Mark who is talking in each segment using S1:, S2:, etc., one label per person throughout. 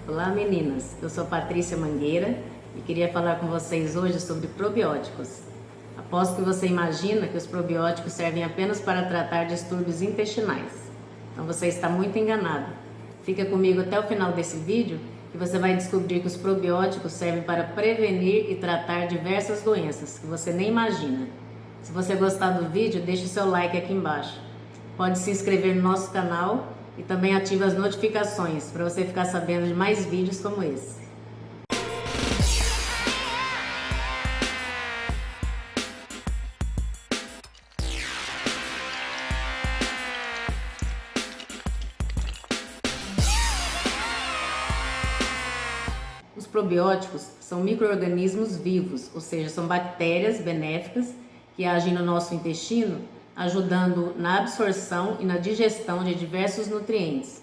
S1: Olá meninas, eu sou Patrícia Mangueira e queria falar com vocês hoje sobre probióticos. Aposto que você imagina que os probióticos servem apenas para tratar distúrbios intestinais. Então você está muito enganado. Fica comigo até o final desse vídeo e você vai descobrir que os probióticos servem para prevenir e tratar diversas doenças que você nem imagina. Se você gostar do vídeo, deixe o seu like aqui embaixo. Pode se inscrever no nosso canal e também ative as notificações para você ficar sabendo de mais vídeos como esse. Os probióticos são micro-organismos vivos, ou seja, são bactérias benéficas que agem no nosso intestino, ajudando na absorção e na digestão de diversos nutrientes.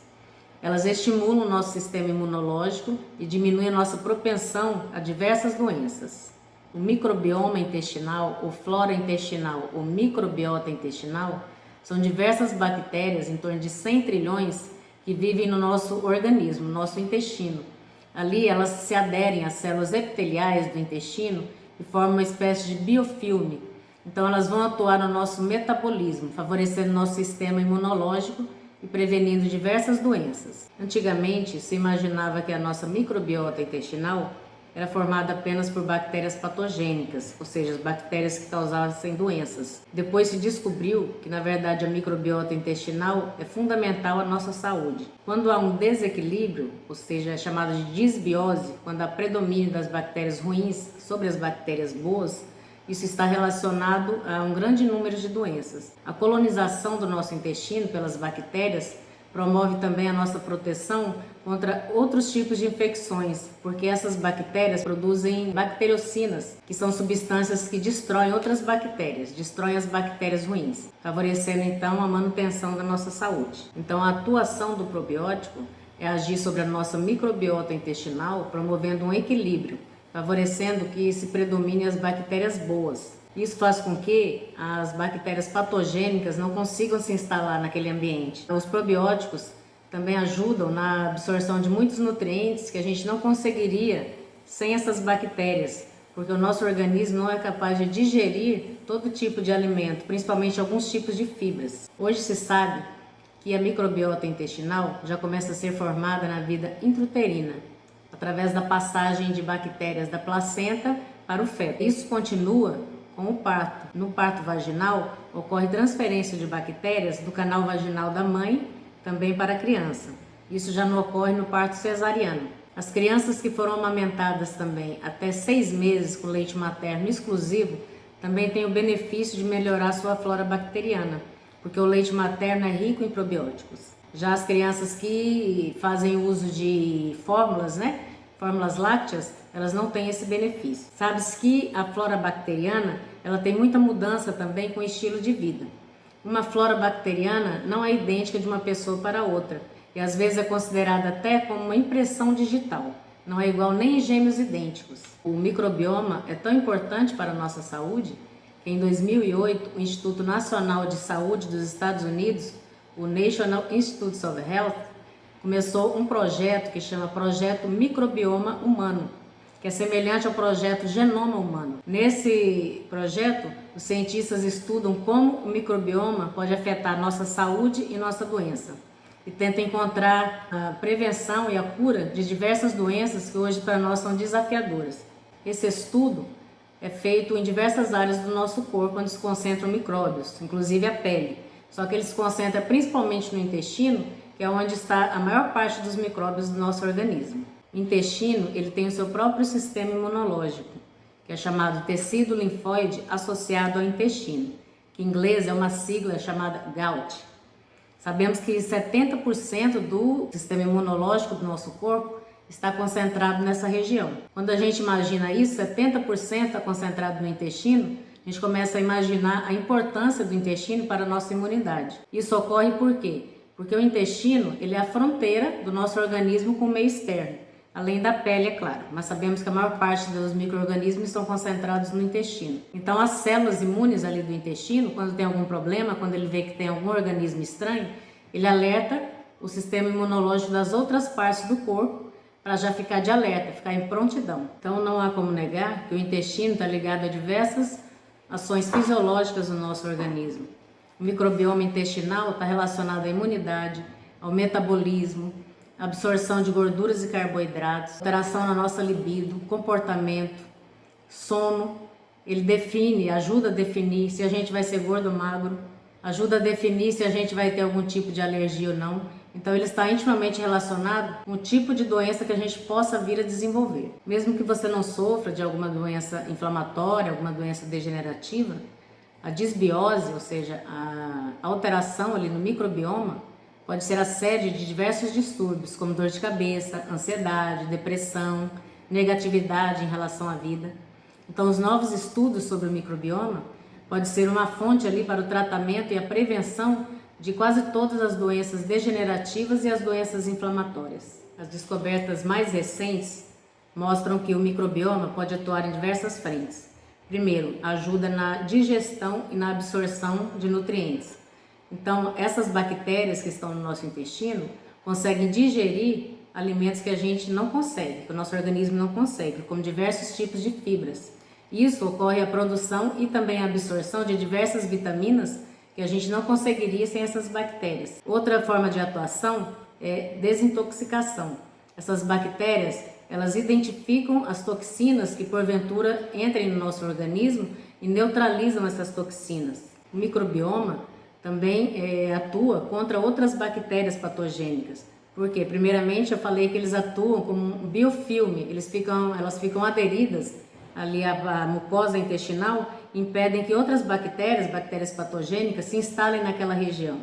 S1: Elas estimulam o nosso sistema imunológico e diminuem a nossa propensão a diversas doenças. O microbioma intestinal, ou flora intestinal, ou microbiota intestinal, são diversas bactérias, em torno de 100 trilhões, que vivem no nosso organismo, no nosso intestino. Ali elas se aderem às células epiteliais do intestino e formam uma espécie de biofilme. Então elas vão atuar no nosso metabolismo, favorecendo nosso sistema imunológico e prevenindo diversas doenças. Antigamente se imaginava que a nossa microbiota intestinal era formada apenas por bactérias patogênicas, ou seja, as bactérias que causassem doenças. Depois se descobriu que na verdade a microbiota intestinal é fundamental à nossa saúde. Quando há um desequilíbrio, ou seja, é chamado de disbiose, quando há predomínio das bactérias ruins sobre as bactérias boas, isso está relacionado a um grande número de doenças. A colonização do nosso intestino pelas bactérias promove também a nossa proteção contra outros tipos de infecções, porque essas bactérias produzem bacteriocinas, que são substâncias que destroem outras bactérias, destroem as bactérias ruins, favorecendo então a manutenção da nossa saúde. Então a atuação do probiótico é agir sobre a nossa microbiota intestinal, promovendo um equilíbrio, favorecendo que se predomine as bactérias boas. Isso faz com que as bactérias patogênicas não consigam se instalar naquele ambiente. Os probióticos também ajudam na absorção de muitos nutrientes que a gente não conseguiria sem essas bactérias, porque o nosso organismo não é capaz de digerir todo tipo de alimento, principalmente alguns tipos de fibras. Hoje se sabe que a microbiota intestinal já começa a ser formada na vida intrauterina, através da passagem de bactérias da placenta para o feto. Isso continua com o parto. No parto vaginal, ocorre transferência de bactérias do canal vaginal da mãe também para a criança. Isso já não ocorre no parto cesariano. As crianças que foram amamentadas também até 6 meses com leite materno exclusivo também têm o benefício de melhorar sua flora bacteriana, porque o leite materno é rico em probióticos. Já as crianças que fazem uso de fórmulas, fórmulas lácteas, elas não têm esse benefício. Sabe-se que a flora bacteriana, ela tem muita mudança também com o estilo de vida. Uma flora bacteriana não é idêntica de uma pessoa para outra e às vezes é considerada até como uma impressão digital. Não é igual nem em gêmeos idênticos. O microbioma é tão importante para a nossa saúde que em 2008 o Instituto Nacional de Saúde dos Estados Unidos, o National Institutes of Health, começou um projeto que chama Projeto Microbioma Humano, que é semelhante ao projeto Genoma Humano. Nesse projeto, os cientistas estudam como o microbioma pode afetar nossa saúde e nossa doença, e tentam encontrar a prevenção e a cura de diversas doenças que hoje para nós são desafiadoras. Esse estudo é feito em diversas áreas do nosso corpo, onde se concentram micróbios, inclusive a pele, só que ele se concentra principalmente no intestino, que é onde está a maior parte dos micróbios do nosso organismo. O intestino, ele tem o seu próprio sistema imunológico, que é chamado tecido linfóide associado ao intestino, que em inglês é uma sigla chamada GAUT. Sabemos que 70% do sistema imunológico do nosso corpo está concentrado nessa região. Quando a gente imagina isso, 70% está concentrado no intestino, a gente começa a imaginar a importância do intestino para a nossa imunidade. Isso ocorre por quê? Porque o intestino, ele é a fronteira do nosso organismo com o meio externo, além da pele, é claro, mas sabemos que a maior parte dos micro-organismos estão concentrados no intestino. Então as células imunes ali do intestino, quando tem algum problema, quando ele vê que tem algum organismo estranho, ele alerta o sistema imunológico das outras partes do corpo para já ficar de alerta, ficar em prontidão. Então não há como negar que o intestino está ligado a diversas ações fisiológicas no nosso organismo. O microbioma intestinal está relacionado à imunidade, ao metabolismo, absorção de gorduras e carboidratos, alteração na nossa libido, comportamento, sono. Ele define, ajuda a definir se a gente vai ser gordo ou magro, ajuda a definir se a gente vai ter algum tipo de alergia ou não. Então ele está intimamente relacionado com o tipo de doença que a gente possa vir a desenvolver. Mesmo que você não sofra de alguma doença inflamatória, alguma doença degenerativa, a disbiose, ou seja, a alteração ali no microbioma, pode ser a sede de diversos distúrbios, como dor de cabeça, ansiedade, depressão, negatividade em relação à vida. Então, os novos estudos sobre o microbioma pode ser uma fonte ali para o tratamento e a prevenção de quase todas as doenças degenerativas e as doenças inflamatórias. As descobertas mais recentes mostram que o microbioma pode atuar em diversas frentes. Primeiro, ajuda na digestão e na absorção de nutrientes. Então, essas bactérias que estão no nosso intestino conseguem digerir alimentos que a gente não consegue, que o nosso organismo não consegue, como diversos tipos de fibras. Isso ocorre a produção e também a absorção de diversas vitaminas que a gente não conseguiria sem essas bactérias. Outra forma de atuação é desintoxicação. Essas bactérias, elas identificam as toxinas que porventura entrem no nosso organismo e neutralizam essas toxinas. O microbioma também atua contra outras bactérias patogênicas. Por quê? Primeiramente, eu falei que eles atuam como um biofilme, elas ficam aderidas ali à mucosa intestinal, impedem que outras bactérias patogênicas, se instalem naquela região.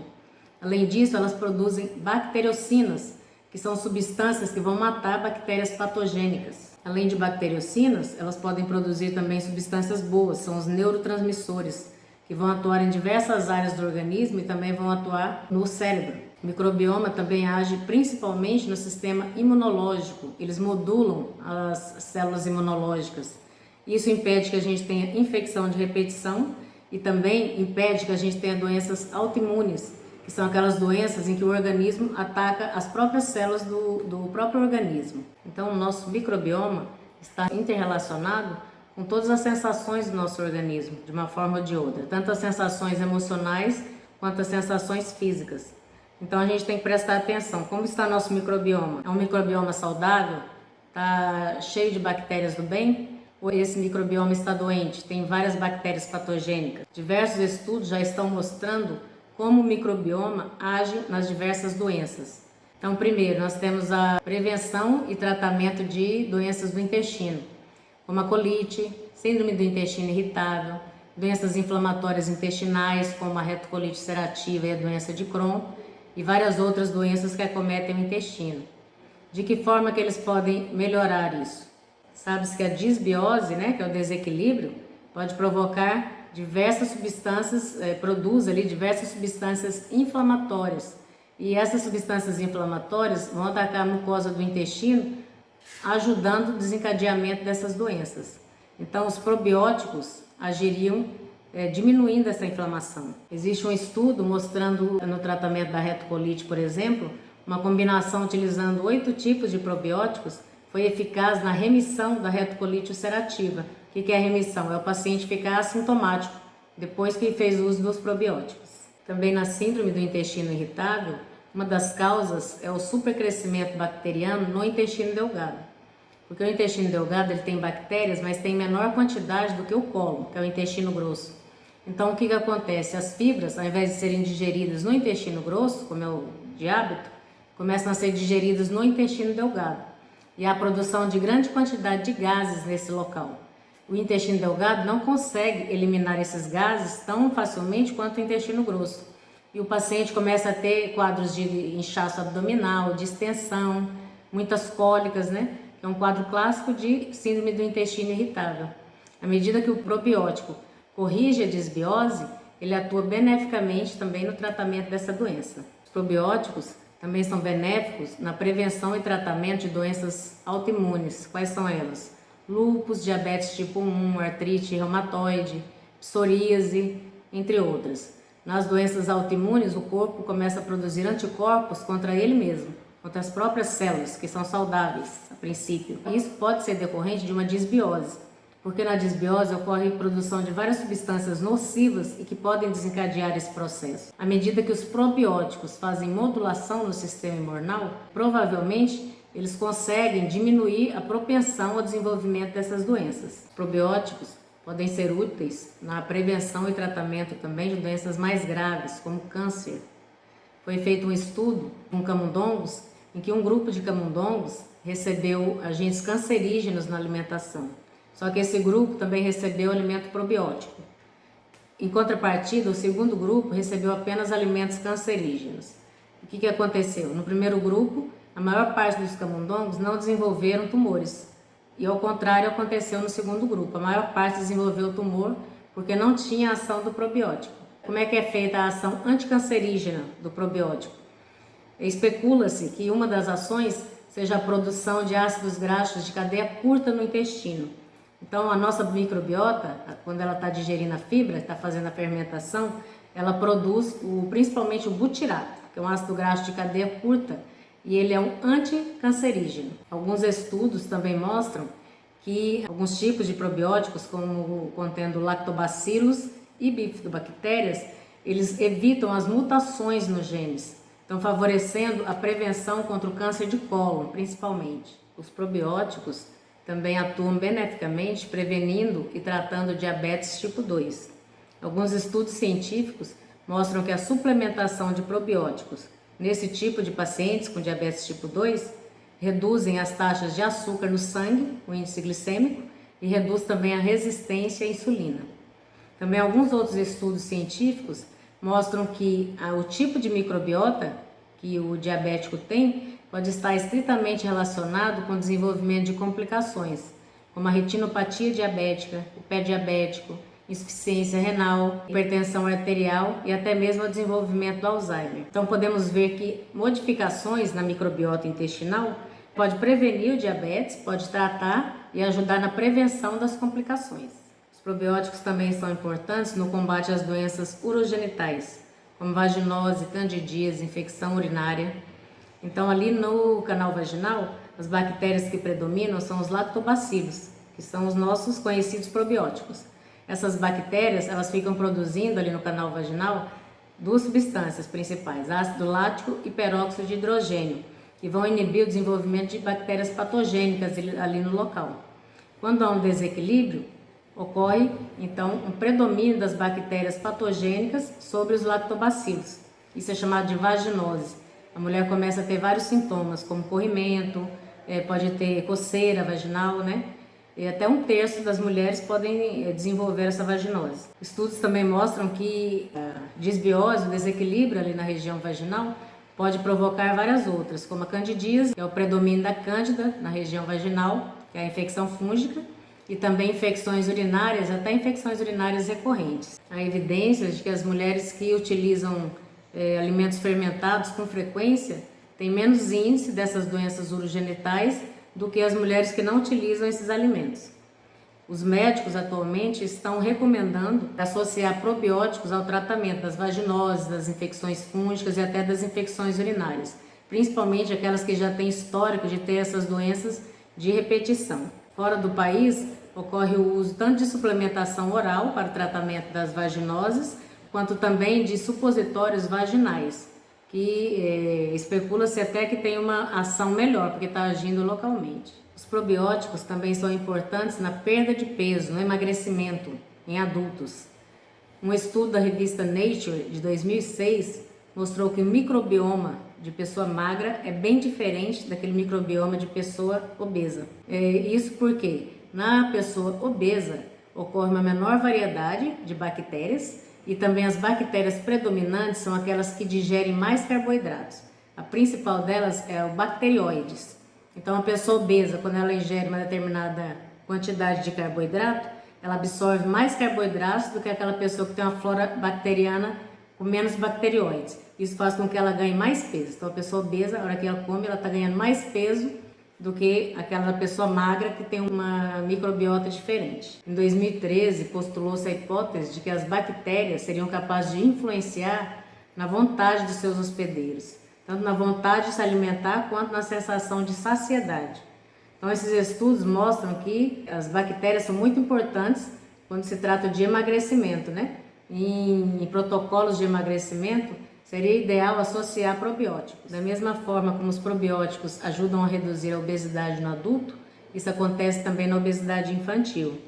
S1: Além disso, elas produzem bacteriocinas, que são substâncias que vão matar bactérias patogênicas. Além de bacteriocinas, elas podem produzir também substâncias boas, são os neurotransmissores, que vão atuar em diversas áreas do organismo e também vão atuar no cérebro. O microbioma também age principalmente no sistema imunológico, eles modulam as células imunológicas. Isso impede que a gente tenha infecção de repetição e também impede que a gente tenha doenças autoimunes, que são aquelas doenças em que o organismo ataca as próprias células do próprio organismo. Então, o nosso microbioma está interrelacionado com todas as sensações do nosso organismo, de uma forma ou de outra, tanto as sensações emocionais quanto as sensações físicas. Então, a gente tem que prestar atenção. Como está nosso microbioma? É um microbioma saudável? Está cheio de bactérias do bem? Ou esse microbioma está doente, tem várias bactérias patogênicas? Diversos estudos já estão mostrando como o microbioma age nas diversas doenças. Então, primeiro, nós temos a prevenção e tratamento de doenças do intestino, como a colite, síndrome do intestino irritável, doenças inflamatórias intestinais, como a retocolite ulcerativa e a doença de Crohn, e várias outras doenças que acometem o intestino. De que forma que eles podem melhorar isso? Sabe-se que a disbiose, que é o desequilíbrio, pode provocar diversas substâncias, produz ali diversas substâncias inflamatórias. E essas substâncias inflamatórias vão atacar a mucosa do intestino, ajudando o desencadeamento dessas doenças. Então, os probióticos agiriam diminuindo essa inflamação. Existe um estudo mostrando no tratamento da retocolite, por exemplo, uma combinação utilizando 8 tipos de probióticos foi eficaz na remissão da retocolite ulcerativa. O que é a remissão? É o paciente ficar assintomático depois que fez uso dos probióticos. Também na síndrome do intestino irritável, uma das causas é o supercrescimento bacteriano no intestino delgado. Porque o intestino delgado ele tem bactérias, mas tem menor quantidade do que o cólon, que é o intestino grosso. Então o que acontece? As fibras, ao invés de serem digeridas no intestino grosso, como é o de hábito, começam a ser digeridas no intestino delgado. E há a produção de grande quantidade de gases nesse local. O intestino delgado não consegue eliminar esses gases tão facilmente quanto o intestino grosso. E o paciente começa a ter quadros de inchaço abdominal, distensão, muitas cólicas, que é um quadro clássico de síndrome do intestino irritável. À medida que o probiótico corrige a disbiose, ele atua beneficamente também no tratamento dessa doença. Os probióticos também são benéficos na prevenção e tratamento de doenças autoimunes. Quais são elas? Lúpus, diabetes tipo 1, artrite reumatoide, psoríase, entre outras. Nas doenças autoimunes, o corpo começa a produzir anticorpos contra ele mesmo, contra as próprias células, que são saudáveis a princípio. Isso pode ser decorrente de uma disbiose, porque na disbiose ocorre a produção de várias substâncias nocivas e que podem desencadear esse processo. À medida que os probióticos fazem modulação no sistema imunológico, provavelmente eles conseguem diminuir a propensão ao desenvolvimento dessas doenças. Os probióticos podem ser úteis na prevenção e tratamento também de doenças mais graves, como câncer. Foi feito um estudo com camundongos, em que um grupo de camundongos recebeu agentes cancerígenos na alimentação. Só que esse grupo também recebeu alimento probiótico. Em contrapartida, o segundo grupo recebeu apenas alimentos cancerígenos. O que aconteceu? No primeiro grupo, a maior parte dos camundongos não desenvolveram tumores. E ao contrário, aconteceu no segundo grupo. A maior parte desenvolveu tumor porque não tinha a ação do probiótico. Como é que é feita a ação anticancerígena do probiótico? Especula-se que uma das ações seja a produção de ácidos graxos de cadeia curta no intestino. Então, a nossa microbiota, quando ela está digerindo a fibra, está fazendo a fermentação, ela produz principalmente o butirato, que é um ácido graxo de cadeia curta, e ele é um anticancerígeno. Alguns estudos também mostram que alguns tipos de probióticos, como contendo lactobacilos e bifidobactérias, eles evitam as mutações nos genes, então favorecendo a prevenção contra o câncer de cólon, principalmente. Os probióticos também atuam beneficamente prevenindo e tratando diabetes tipo 2. Alguns estudos científicos mostram que a suplementação de probióticos nesse tipo de pacientes com diabetes tipo 2 reduzem as taxas de açúcar no sangue, o índice glicêmico, e reduz também a resistência à insulina. Também alguns outros estudos científicos mostram que o tipo de microbiota que o diabético tem pode estar estritamente relacionado com o desenvolvimento de complicações, como a retinopatia diabética, o pé diabético, insuficiência renal, hipertensão arterial e até mesmo o desenvolvimento do Alzheimer. Então podemos ver que modificações na microbiota intestinal pode prevenir o diabetes, pode tratar e ajudar na prevenção das complicações. Os probióticos também são importantes no combate às doenças urogenitais, como vaginose, candidíase, infecção urinária. Então, ali no canal vaginal, as bactérias que predominam são os lactobacilos, que são os nossos conhecidos probióticos. Essas bactérias, elas ficam produzindo ali no canal vaginal duas substâncias principais, ácido lático e peróxido de hidrogênio, que vão inibir o desenvolvimento de bactérias patogênicas ali no local. Quando há um desequilíbrio, ocorre, então, um predomínio das bactérias patogênicas sobre os lactobacilos. Isso é chamado de vaginose. A mulher começa a ter vários sintomas, como corrimento, pode ter coceira vaginal, né? E até 1/3 das mulheres podem desenvolver essa vaginose. Estudos também mostram que a disbiose, o desequilíbrio ali na região vaginal, pode provocar várias outras, como a candidíase, que é o predomínio da cândida na região vaginal, que é a infecção fúngica, e também infecções urinárias, até infecções urinárias recorrentes. Há evidências de que as mulheres que utilizam alimentos fermentados com frequência têm menos índice dessas doenças urogenitais do que as mulheres que não utilizam esses alimentos. Os médicos atualmente estão recomendando associar probióticos ao tratamento das vaginoses, das infecções fúngicas e até das infecções urinárias, principalmente aquelas que já têm histórico de ter essas doenças de repetição. Fora do país, ocorre o uso tanto de suplementação oral para o tratamento das vaginoses, quanto também de supositórios vaginais, que especula-se até que tem uma ação melhor, porque está agindo localmente. Os probióticos também são importantes na perda de peso, no emagrecimento em adultos. Um estudo da revista Nature, de 2006, mostrou que o microbioma de pessoa magra é bem diferente daquele microbioma de pessoa obesa. Isso porque na pessoa obesa ocorre uma menor variedade de bactérias e também as bactérias predominantes são aquelas que digerem mais carboidratos. A principal delas é o bacterióides. Então a pessoa obesa, quando ela ingere uma determinada quantidade de carboidrato, ela absorve mais carboidratos do que aquela pessoa que tem uma flora bacteriana com menos bacterióides. Isso faz com que ela ganhe mais peso. Então a pessoa obesa, na hora que ela come, ela está ganhando mais peso do que aquela pessoa magra que tem uma microbiota diferente. Em 2013, postulou-se a hipótese de que as bactérias seriam capazes de influenciar na vontade dos seus hospedeiros. tanto na vontade de se alimentar quanto na sensação de saciedade. Então, esses estudos mostram que as bactérias são muito importantes quando se trata de emagrecimento, né? Em protocolos de emagrecimento, seria ideal associar probióticos. Da mesma forma como os probióticos ajudam a reduzir a obesidade no adulto, isso acontece também na obesidade infantil.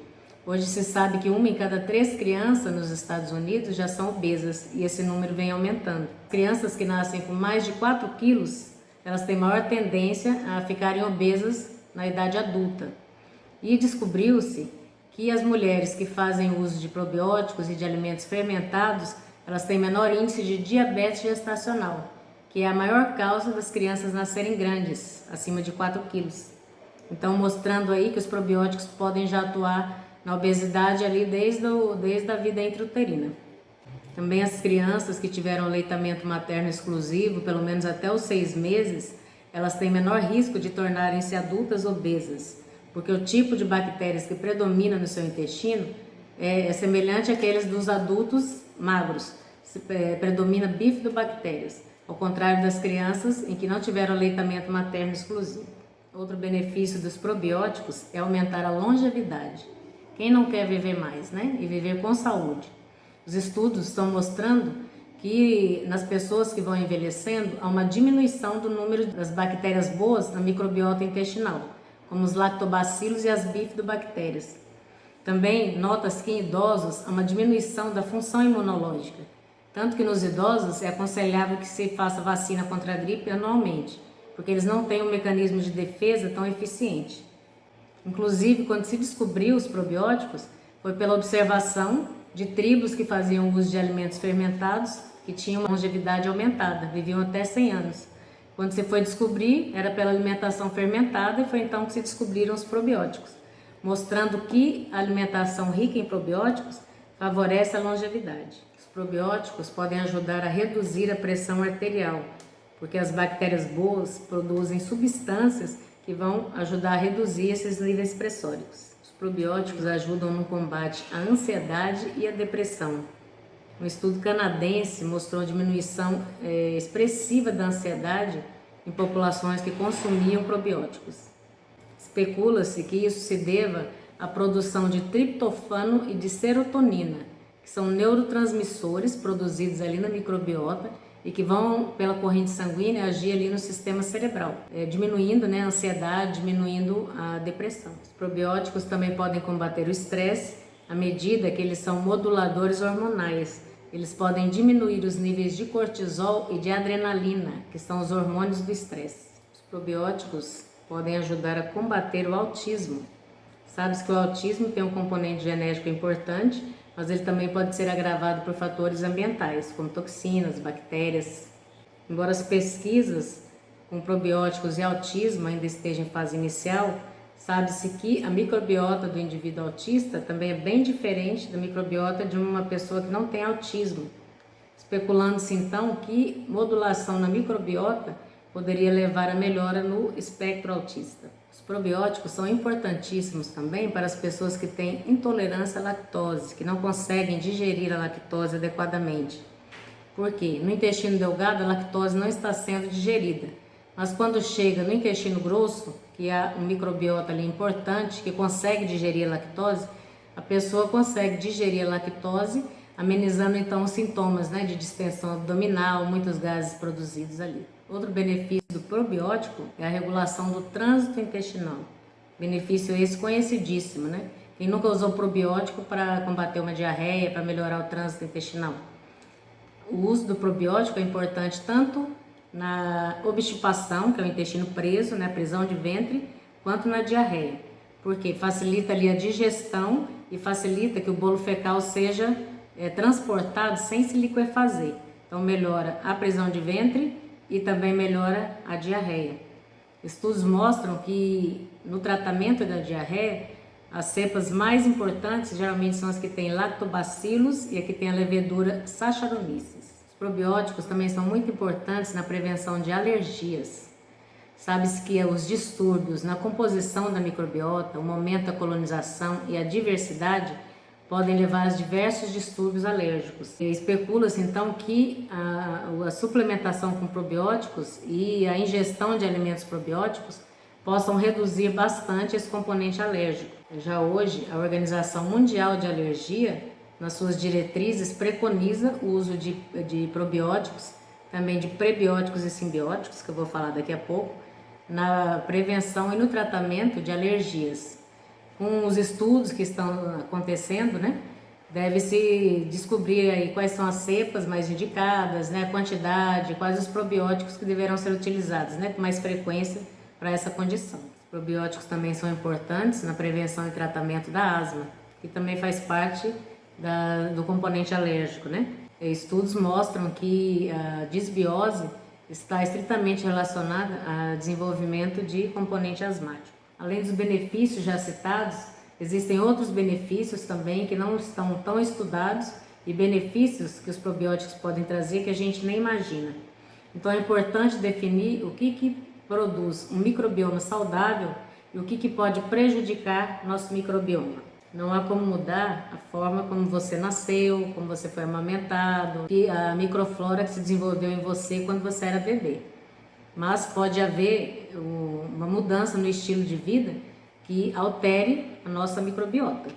S1: Hoje se sabe que 1 em cada 3 crianças nos Estados Unidos já são obesas e esse número vem aumentando. Crianças que nascem com mais de 4 quilos, elas têm maior tendência a ficarem obesas na idade adulta. E descobriu-se que as mulheres que fazem uso de probióticos e de alimentos fermentados, elas têm menor índice de diabetes gestacional, que é a maior causa das crianças nascerem grandes, acima de 4 quilos. Então, mostrando aí que os probióticos podem já atuar na obesidade ali desde a vida intrauterina. Também as crianças que tiveram aleitamento materno exclusivo, pelo menos até os 6 meses, elas têm menor risco de tornarem-se adultas obesas, porque o tipo de bactérias que predomina no seu intestino é semelhante àqueles dos adultos magros, predomina bifidobactérias, ao contrário das crianças em que não tiveram aleitamento materno exclusivo. Outro benefício dos probióticos é aumentar a longevidade. Quem não quer viver mais, né? E viver com saúde? Os estudos estão mostrando que nas pessoas que vão envelhecendo há uma diminuição do número das bactérias boas na microbiota intestinal, como os lactobacilos e as bifidobactérias. Também nota-se que em idosos há uma diminuição da função imunológica, tanto que nos idosos é aconselhável que se faça vacina contra a gripe anualmente, porque eles não têm um mecanismo de defesa tão eficiente. Inclusive, quando se descobriu os probióticos, foi pela observação de tribos que faziam uso de alimentos fermentados que tinham uma longevidade aumentada, viviam até 100 anos. Quando se foi descobrir, era pela alimentação fermentada e foi então que se descobriram os probióticos, mostrando que a alimentação rica em probióticos favorece a longevidade. Os probióticos podem ajudar a reduzir a pressão arterial, porque as bactérias boas produzem substâncias que vão ajudar a reduzir esses níveis pressóricos. Os probióticos ajudam no combate à ansiedade e à depressão. Um estudo canadense mostrou diminuição expressiva da ansiedade em populações que consumiam probióticos. Especula-se que isso se deva à produção de triptofano e de serotonina, que são neurotransmissores produzidos ali na microbiota e que vão pela corrente sanguínea agir ali no sistema cerebral, diminuindo, a ansiedade, diminuindo a depressão. Os probióticos também podem combater o estresse à medida que eles são moduladores hormonais. Eles podem diminuir os níveis de cortisol e de adrenalina, que são os hormônios do estresse. Os probióticos podem ajudar a combater o autismo. Sabe-se que o autismo tem um componente genético importante, mas ele também pode ser agravado por fatores ambientais, como toxinas, bactérias. Embora as pesquisas com probióticos e autismo ainda estejam em fase inicial, sabe-se que a microbiota do indivíduo autista também é bem diferente da microbiota de uma pessoa que não tem autismo, especulando-se então que modulação na microbiota poderia levar a melhora no espectro autista. Os probióticos são importantíssimos também para as pessoas que têm intolerância à lactose, que não conseguem digerir a lactose adequadamente. Por quê? No intestino delgado a lactose não está sendo digerida, mas quando chega no intestino grosso, que há um microbiota ali importante que consegue digerir a lactose, a pessoa consegue digerir a lactose, amenizando então os sintomas, de distensão abdominal, muitos gases produzidos ali. Outro benefício do probiótico é a regulação do trânsito intestinal. Benefício esse conhecidíssimo, Quem nunca usou probiótico para combater uma diarreia, para melhorar o trânsito intestinal? O uso do probiótico é importante tanto na obstipação, que é o intestino preso, prisão de ventre, quanto na diarreia, porque facilita ali a digestão e facilita que o bolo fecal seja transportado sem se liquefazer. Então melhora a prisão de ventre e também melhora a diarreia. Estudos mostram que no tratamento da diarreia, as cepas mais importantes geralmente são as que têm lactobacilos e a que tem a levedura Saccharomyces. Os probióticos também são muito importantes na prevenção de alergias. Sabe-se que os distúrbios na composição da microbiota, o momento da colonização e a diversidade podem levar a diversos distúrbios alérgicos. Especula-se então que a suplementação com probióticos e a ingestão de alimentos probióticos possam reduzir bastante esse componente alérgico. Já hoje, a Organização Mundial de Alergia, nas suas diretrizes, preconiza o uso de probióticos, também de prebióticos e simbióticos, que eu vou falar daqui a pouco, na prevenção e no tratamento de alergias. Com os estudos que estão acontecendo, né, deve-se descobrir aí quais são as cepas mais indicadas, né, a quantidade, quais os probióticos que deverão ser utilizados, né, com mais frequência para essa condição. Os probióticos também são importantes na prevenção e tratamento da asma, que também faz parte do componente alérgico, né? Estudos mostram que a disbiose está estritamente relacionada ao desenvolvimento de componente asmático. Além dos benefícios já citados, existem outros benefícios também que não estão tão estudados e benefícios que os probióticos podem trazer que a gente nem imagina. Então é importante definir o que produz um microbioma saudável e o que pode prejudicar nosso microbioma. Não há como mudar a forma como você nasceu, como você foi amamentado, a microflora que se desenvolveu em você quando você era bebê. Mas pode haver uma mudança no estilo de vida que altere a nossa microbiota.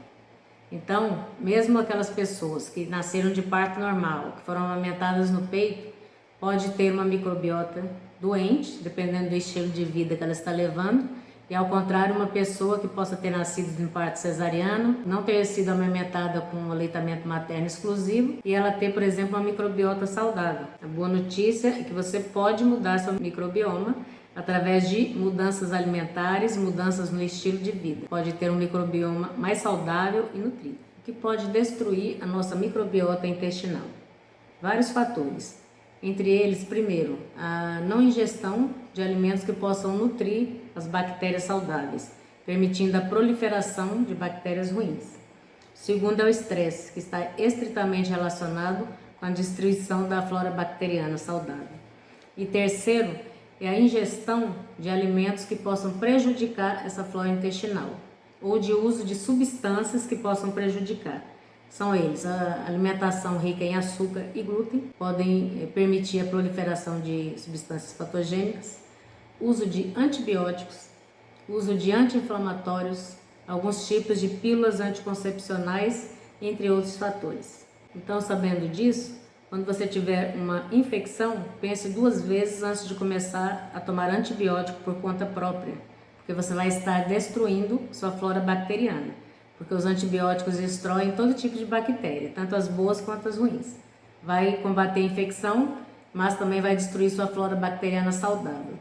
S1: Então, mesmo aquelas pessoas que nasceram de parto normal, que foram amamentadas no peito, pode ter uma microbiota doente, dependendo do estilo de vida que ela está levando, e ao contrário, uma pessoa que possa ter nascido de um parto cesariano, não ter sido amamentada com um aleitamento materno exclusivo e ela ter, por exemplo, uma microbiota saudável. A boa notícia é que você pode mudar seu microbioma através de mudanças alimentares, mudanças no estilo de vida. Pode ter um microbioma mais saudável e nutrido, o que pode destruir a nossa microbiota intestinal. Vários fatores. Entre eles, primeiro, a não ingestão de alimentos que possam nutrir as bactérias saudáveis, permitindo a proliferação de bactérias ruins. Segundo é o estresse, que está estritamente relacionado com a destruição da flora bacteriana saudável. E terceiro é a ingestão de alimentos que possam prejudicar essa flora intestinal, ou de uso de substâncias que possam prejudicar. São eles: a alimentação rica em açúcar e glúten, podem permitir a proliferação de substâncias patogênicas, uso de antibióticos, uso de anti-inflamatórios, alguns tipos de pílulas anticoncepcionais, entre outros fatores. Então, sabendo disso, quando você tiver uma infecção, pense 2 vezes antes de começar a tomar antibiótico por conta própria, porque você vai estar destruindo sua flora bacteriana. Porque os antibióticos destroem todo tipo de bactéria, tanto as boas quanto as ruins. Vai combater a infecção, mas também vai destruir sua flora bacteriana saudável.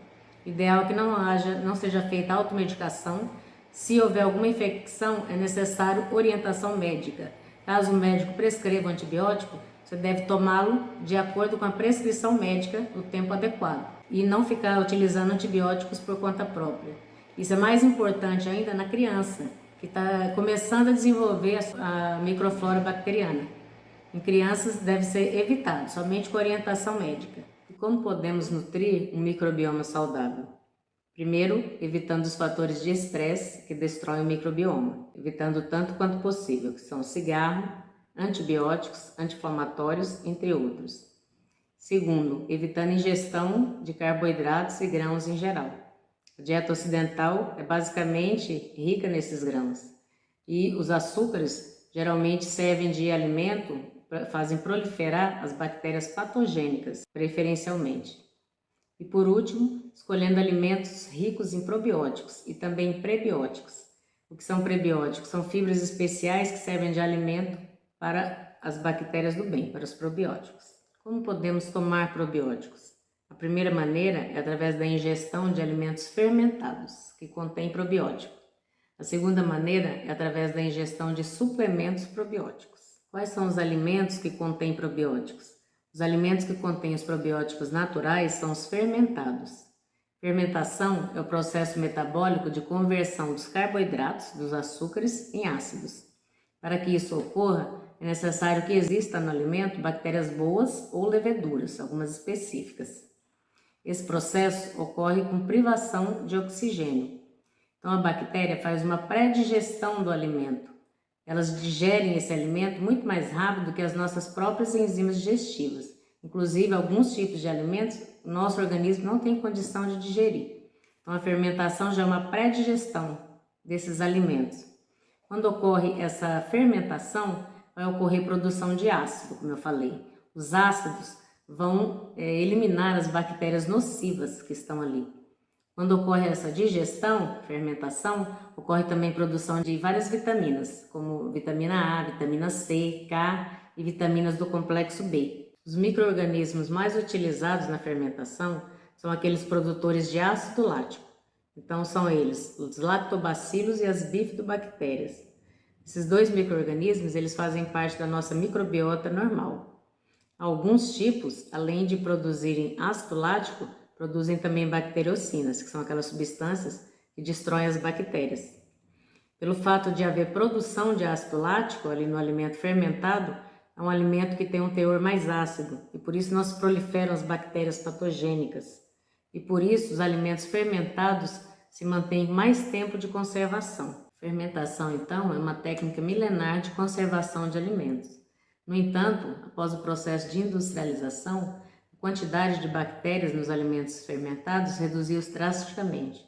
S1: Ideal é que não seja feita automedicação. Se houver alguma infecção, é necessário orientação médica. Caso o médico prescreva um antibiótico, você deve tomá-lo de acordo com a prescrição médica no tempo adequado e não ficar utilizando antibióticos por conta própria. Isso é mais importante ainda na criança, que está começando a desenvolver a microflora bacteriana. Em crianças deve ser evitado, somente com orientação médica. E como podemos nutrir um microbioma saudável? Primeiro, evitando os fatores de estresse que destroem o microbioma, evitando tanto quanto possível, que são o cigarro, antibióticos, anti-inflamatórios, entre outros. Segundo, evitando a ingestão de carboidratos e grãos em geral. A dieta ocidental é basicamente rica nesses grãos e os açúcares geralmente servem de alimento, fazem proliferar as bactérias patogênicas, preferencialmente. E por último, escolhendo alimentos ricos em probióticos e também prebióticos. O que são prebióticos? São fibras especiais que servem de alimento para as bactérias do bem, para os probióticos. Como podemos tomar probióticos? A primeira maneira é através da ingestão de alimentos fermentados, que contêm probiótico. A segunda maneira é através da ingestão de suplementos probióticos. Quais são os alimentos que contêm probióticos? Os alimentos que contêm os probióticos naturais são os fermentados. Fermentação é o processo metabólico de conversão dos carboidratos, dos açúcares, em ácidos. Para que isso ocorra, é necessário que exista no alimento bactérias boas ou leveduras, algumas específicas. Esse processo ocorre com privação de oxigênio. Então, a bactéria faz uma pré-digestão do alimento. elas digerem esse alimento muito mais rápido do que as nossas próprias enzimas digestivas. Inclusive, alguns tipos de alimentos, o nosso organismo não tem condição de digerir. Então, a fermentação já é uma pré-digestão desses alimentos. Quando ocorre essa fermentação, vai ocorrer produção de ácido, como eu falei. Os ácidos vão eliminar as bactérias nocivas que estão ali. Quando ocorre essa digestão, fermentação, ocorre também produção de várias vitaminas, como vitamina A, vitamina C, K e vitaminas do complexo B. Os micro-organismos mais utilizados na fermentação são aqueles produtores de ácido lático. Então, são eles, os lactobacilos e as bifidobactérias. Esses dois micro-organismos, eles fazem parte da nossa microbiota normal. Alguns tipos, além de produzirem ácido lático, produzem também bacteriocinas, que são aquelas substâncias que destroem as bactérias. Pelo fato de haver produção de ácido lático ali no alimento fermentado, é um alimento que tem um teor mais ácido e por isso não se proliferam as bactérias patogênicas. E por isso os alimentos fermentados se mantêm mais tempo de conservação. Fermentação, então, é uma técnica milenar de conservação de alimentos. No entanto, após o processo de industrialização, a quantidade de bactérias nos alimentos fermentados reduziu-se drasticamente.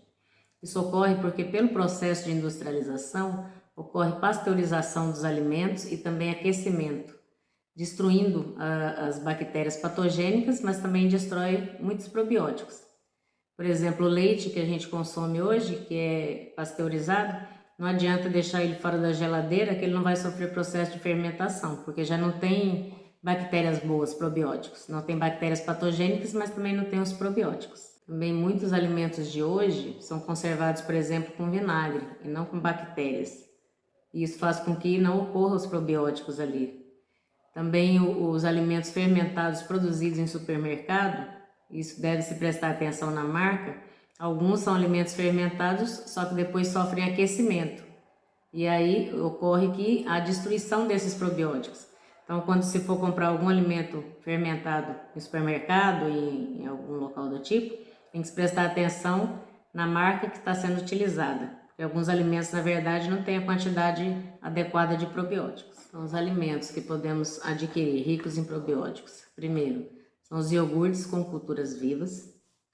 S1: Isso ocorre porque, pelo processo de industrialização, ocorre pasteurização dos alimentos e também aquecimento, destruindo as bactérias patogênicas, mas também destrói muitos probióticos. Por exemplo, o leite que a gente consome hoje, que é pasteurizado, não adianta deixar ele fora da geladeira que ele não vai sofrer processo de fermentação, porque já não tem bactérias boas, probióticos. Não tem bactérias patogênicas, mas também não tem os probióticos. Também muitos alimentos de hoje são conservados, por exemplo, com vinagre e não com bactérias. E isso faz com que não ocorram os probióticos ali. Também os alimentos fermentados produzidos em supermercado, isso deve-se prestar atenção na marca, alguns são alimentos fermentados, só que depois sofrem aquecimento. E aí ocorre que a destruição desses probióticos. Então, quando se for comprar algum alimento fermentado no supermercado, em algum local do tipo, tem que se prestar atenção na marca que está sendo utilizada. Porque alguns alimentos, na verdade, não têm a quantidade adequada de probióticos. São os alimentos que podemos adquirir ricos em probióticos. Primeiro, são os iogurtes com culturas vivas,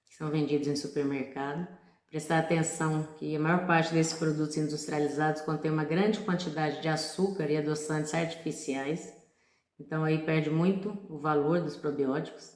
S1: que são vendidos em supermercado. Prestar atenção que a maior parte desses produtos industrializados contém uma grande quantidade de açúcar e adoçantes artificiais. Então aí perde muito o valor dos probióticos.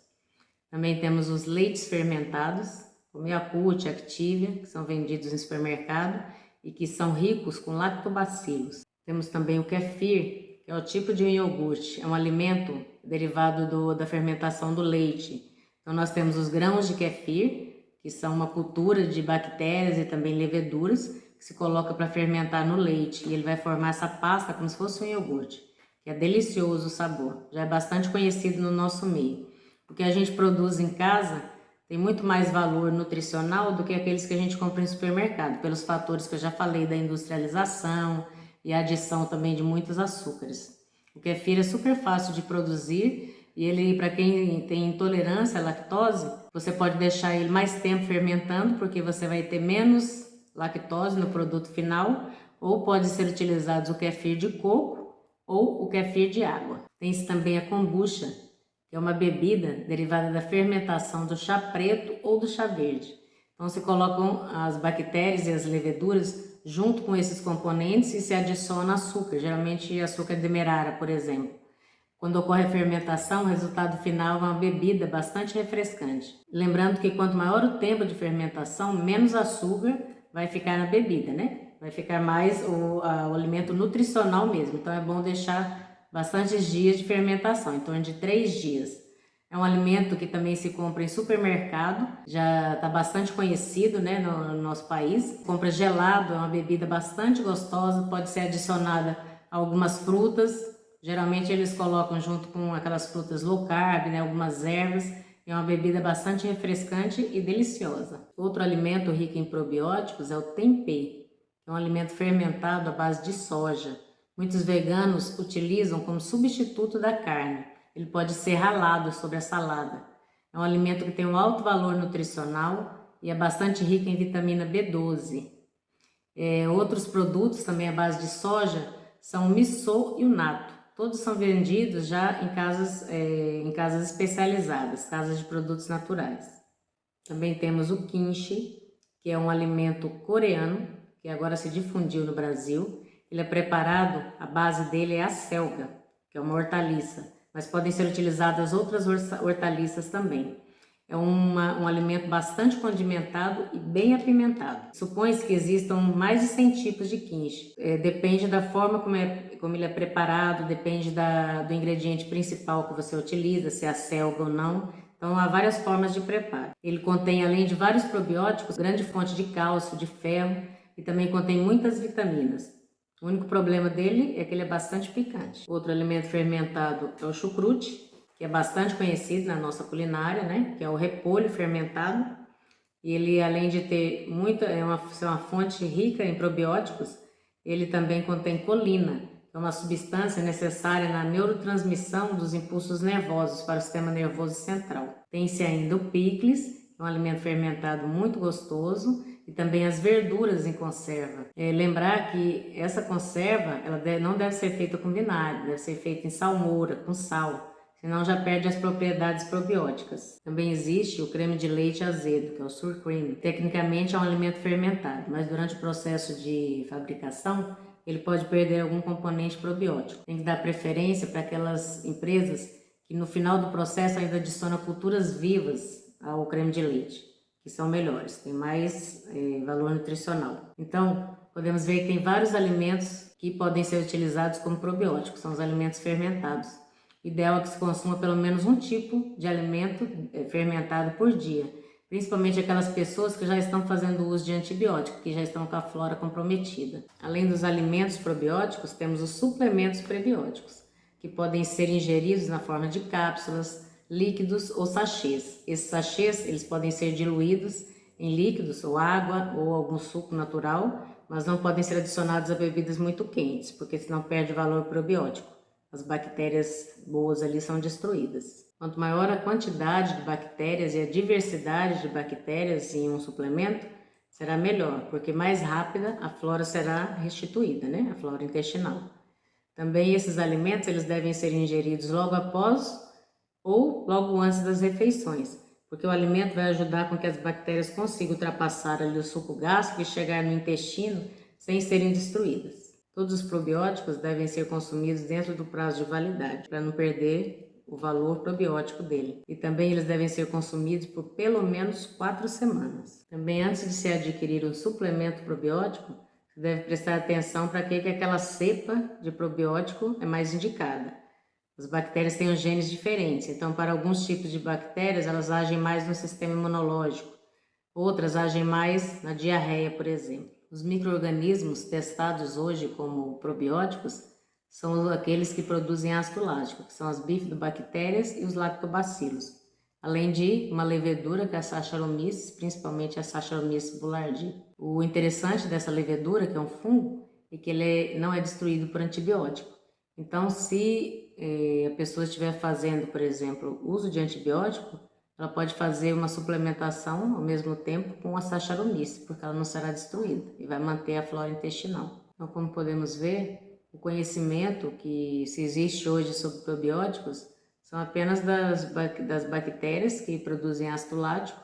S1: Também temos os leites fermentados, como Yakult, Activia, que são vendidos em supermercado e que são ricos com lactobacilos. Temos também o kefir, que é o tipo de um iogurte, é um alimento derivado da fermentação do leite. Então nós temos os grãos de kefir, que são uma cultura de bactérias e também leveduras, que se coloca para fermentar no leite e ele vai formar essa pasta como se fosse um iogurte, que é delicioso o sabor, já é bastante conhecido no nosso meio. O que a gente produz em casa tem muito mais valor nutricional do que aqueles que a gente compra em supermercado, pelos fatores que eu já falei da industrialização e a adição também de muitos açúcares. O kefir é super fácil de produzir e ele, para quem tem intolerância à lactose, você pode deixar ele mais tempo fermentando, porque você vai ter menos lactose no produto final, ou pode ser utilizado o kefir de coco ou o kefir de água. Tem também a kombucha, que é uma bebida derivada da fermentação do chá preto ou do chá verde. Então se colocam as bactérias e as leveduras junto com esses componentes e se adiciona açúcar, geralmente açúcar demerara, por exemplo. Quando ocorre a fermentação, o resultado final é uma bebida bastante refrescante. Lembrando que quanto maior o tempo de fermentação, menos açúcar vai ficar na bebida, né? Vai ficar mais o alimento nutricional mesmo. Então é bom deixar bastantes dias de fermentação, em torno de 3 dias. É um alimento que também se compra em supermercado, já está bastante conhecido, né, no nosso país. Compra gelado, é uma bebida bastante gostosa, pode ser adicionada a algumas frutas. Geralmente eles colocam junto com aquelas frutas low carb, né, algumas ervas. É uma bebida bastante refrescante e deliciosa. Outro alimento rico em probióticos é o tempê, que é um alimento fermentado à base de soja. Muitos veganos utilizam como substituto da carne. Ele pode ser ralado sobre a salada. É um alimento que tem um alto valor nutricional e é bastante rico em vitamina B12. Outros produtos também à base de soja são o miso e o natto. Todos são vendidos já em casas especializadas, casas de produtos naturais. Também temos o kimchi, que é um alimento coreano, que agora se difundiu no Brasil. Ele é preparado, a base dele é a selga, que é uma hortaliça, mas podem ser utilizadas outras hortaliças também. É um alimento bastante condimentado e bem apimentado. Supõe-se que existam mais de 100 tipos de kimchi. Depende da forma como ele é preparado, depende do ingrediente principal que você utiliza, se é a selga ou não. Então, há várias formas de preparo. Ele contém, além de vários probióticos, grande fonte de cálcio, de ferro e também contém muitas vitaminas. O único problema dele é que ele é bastante picante. Outro alimento fermentado é o chucrute, que é bastante conhecido na nossa culinária, né? Que é o repolho fermentado. E ele, além de ter ser uma fonte rica em probióticos, ele também contém colina, que é uma substância necessária na neurotransmissão dos impulsos nervosos para o sistema nervoso central. Tem-se ainda o picles, um alimento fermentado muito gostoso, e também as verduras em conserva. Lembrar que essa conserva não deve ser feita com vinagre, deve ser feita em salmoura, com sal, senão já perde as propriedades probióticas. Também existe o creme de leite azedo, que é o sour cream. Tecnicamente é um alimento fermentado, mas durante o processo de fabricação ele pode perder algum componente probiótico. Tem que dar preferência para aquelas empresas que no final do processo ainda adicionam culturas vivas ao creme de leite, que são melhores, tem mais valor nutricional. Então, podemos ver que tem vários alimentos que podem ser utilizados como probióticos, são os alimentos fermentados. O ideal é que se consuma pelo menos um tipo de alimento fermentado por dia, principalmente aquelas pessoas que já estão fazendo uso de antibiótico, que já estão com a flora comprometida. Além dos alimentos probióticos, temos os suplementos prebióticos, que podem ser ingeridos na forma de cápsulas, líquidos ou sachês. Esses sachês, eles podem ser diluídos em líquidos ou água ou algum suco natural, mas não podem ser adicionados a bebidas muito quentes, porque senão perde o valor probiótico. As bactérias boas ali são destruídas. Quanto maior a quantidade de bactérias e a diversidade de bactérias em um suplemento, será melhor, porque mais rápida a flora será restituída, né? A flora intestinal. Também esses alimentos eles devem ser ingeridos logo após ou logo antes das refeições, porque o alimento vai ajudar com que as bactérias consigam ultrapassar ali o suco gástrico e chegar no intestino sem serem destruídas. Todos os probióticos devem ser consumidos dentro do prazo de validade, para não perder o valor probiótico dele. E também eles devem ser consumidos por pelo menos 4 semanas. Também antes de se adquirir um suplemento probiótico, você deve prestar atenção para que aquela cepa de probiótico é mais indicada. As bactérias têm os genes diferentes, então para alguns tipos de bactérias elas agem mais no sistema imunológico, outras agem mais na diarreia, por exemplo. Os micro-organismos testados hoje como probióticos são aqueles que produzem ácido lático, que são as bifidobactérias e os lactobacilos, além de uma levedura que é a Saccharomyces, principalmente a Saccharomyces boulardii. O interessante dessa levedura, que é um fungo, é que ele não é destruído por antibiótico. Então, se a pessoa estiver fazendo, por exemplo, uso de antibiótico, ela pode fazer uma suplementação ao mesmo tempo com a Saccharomyces, porque ela não será destruída e vai manter a flora intestinal. Então, como podemos ver, o conhecimento que se existe hoje sobre probióticos são apenas das bactérias que produzem ácido lático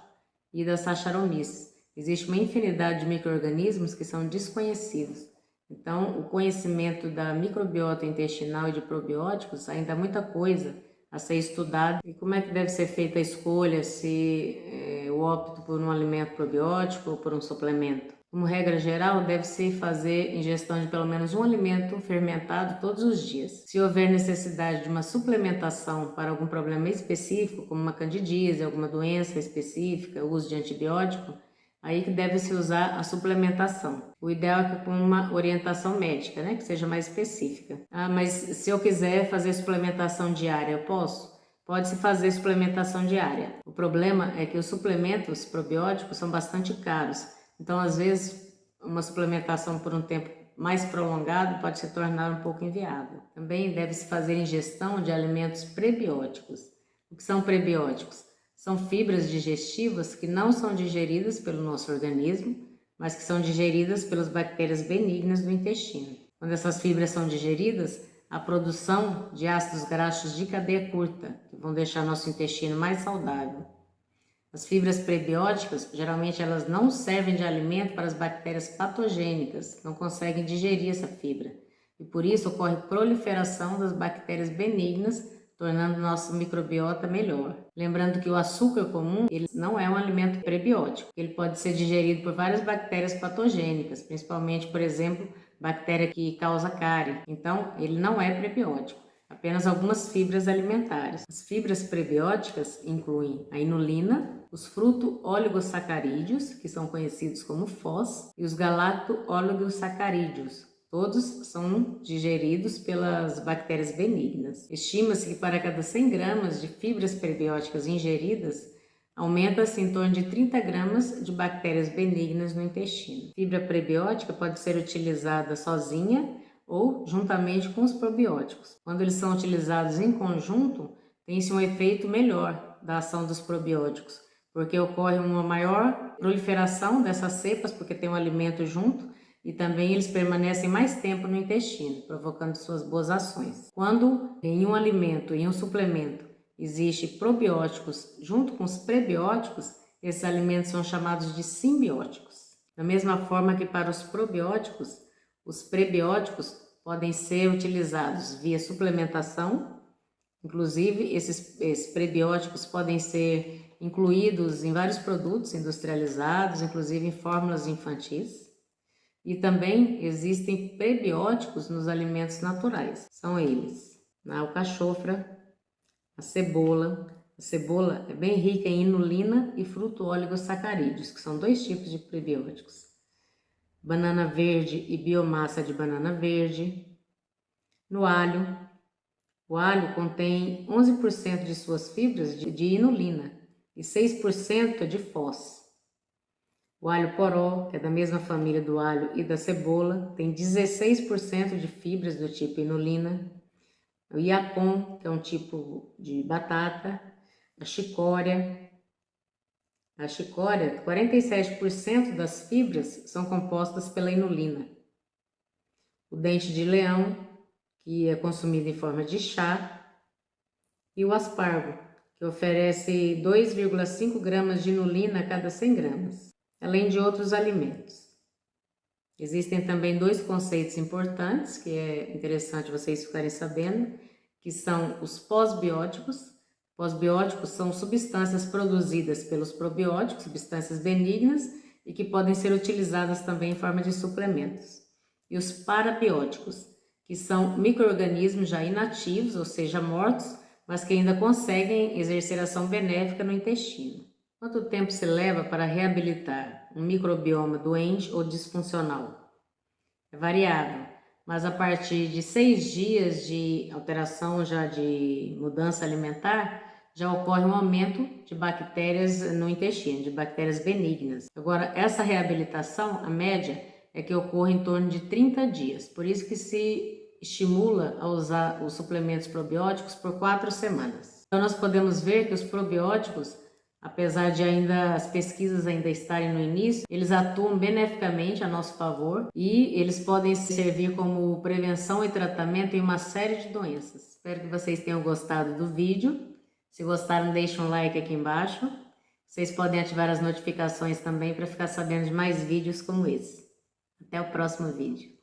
S1: e da Saccharomyces. Existe uma infinidade de micro-organismos que são desconhecidos. Então, o conhecimento da microbiota intestinal e de probióticos ainda há muita coisa a ser estudada. E como é que deve ser feita a escolha, se eu opto por um alimento probiótico ou por um suplemento? Como regra geral, deve-se fazer ingestão de pelo menos um alimento fermentado todos os dias. Se houver necessidade de uma suplementação para algum problema específico, como uma candidíase, alguma doença específica, uso de antibiótico, aí que deve-se usar a suplementação. O ideal é que com uma orientação médica, né, que seja mais específica. Mas se eu quiser fazer suplementação diária, eu posso? Pode-se fazer suplementação diária. O problema é que os suplementos probióticos são bastante caros. Então, às vezes, uma suplementação por um tempo mais prolongado pode se tornar um pouco inviável. Também deve-se fazer ingestão de alimentos prebióticos. O que são prebióticos? São fibras digestivas que não são digeridas pelo nosso organismo, mas que são digeridas pelas bactérias benignas do intestino. Quando essas fibras são digeridas, a produção de ácidos graxos de cadeia curta, que vão deixar nosso intestino mais saudável. As fibras prebióticas, geralmente elas não servem de alimento para as bactérias patogênicas, não conseguem digerir essa fibra. E por isso ocorre proliferação das bactérias benignas, tornando nosso microbiota melhor. Lembrando que o açúcar comum, ele não é um alimento prebiótico. Ele pode ser digerido por várias bactérias patogênicas, principalmente, por exemplo, bactéria que causa cárie. Então, ele não é prebiótico. Apenas algumas fibras alimentares. As fibras prebióticas incluem a inulina, os fruto-oligosacarídeos, que são conhecidos como FOS, e os galacto-oligosacarídeos. Todos são digeridos pelas bactérias benignas. Estima-se que para cada 100 gramas de fibras prebióticas ingeridas, aumenta-se em torno de 30 gramas de bactérias benignas no intestino. Fibra prebiótica pode ser utilizada sozinha ou juntamente com os probióticos. Quando eles são utilizados em conjunto, tem-se um efeito melhor da ação dos probióticos, porque ocorre uma maior proliferação dessas cepas, porque tem um alimento junto, e também eles permanecem mais tempo no intestino, provocando suas boas ações. Quando em um alimento, em um suplemento, existe probióticos junto com os prebióticos, esses alimentos são chamados de simbióticos. Da mesma forma que para os probióticos, os prebióticos podem ser utilizados via suplementação, inclusive esses prebióticos podem ser incluídos em vários produtos industrializados, inclusive em fórmulas infantis. E também existem prebióticos nos alimentos naturais. São eles: a alcachofra, a cebola. A cebola é bem rica em inulina e fruto-oligosacarídeos, que são 2 tipos de prebióticos. Banana verde e biomassa de banana verde. No alho, o alho contém 11% de suas fibras de inulina e 6% de FOS. O alho poró, que é da mesma família do alho e da cebola, tem 16% de fibras do tipo inulina. O iapom, que é um tipo de batata. A chicória, 47% das fibras são compostas pela inulina. O dente de leão, que é consumido em forma de chá. E o aspargo, que oferece 2,5 gramas de inulina a cada 100 gramas, além de outros alimentos. Existem também 2 conceitos importantes, que é interessante vocês ficarem sabendo, que são os pós-bióticos. Pós-bióticos são substâncias produzidas pelos probióticos, substâncias benignas, e que podem ser utilizadas também em forma de suplementos. E os parabióticos, que são micro-organismos já inativos, ou seja, mortos, mas que ainda conseguem exercer ação benéfica no intestino. Quanto tempo se leva para reabilitar um microbioma doente ou disfuncional? É variável, mas a partir de 6 dias de alteração já de mudança alimentar, já ocorre um aumento de bactérias no intestino, de bactérias benignas. Agora, essa reabilitação, a média, é que ocorre em torno de 30 dias. Por isso que se estimula a usar os suplementos probióticos por 4 semanas. Então, nós podemos ver que os probióticos, apesar de as pesquisas ainda estarem no início, eles atuam beneficamente a nosso favor e eles podem servir como prevenção e tratamento em uma série de doenças. Espero que vocês tenham gostado do vídeo. Se gostaram, deixem um like aqui embaixo. Vocês podem ativar as notificações também para ficar sabendo de mais vídeos como esse. Até o próximo vídeo.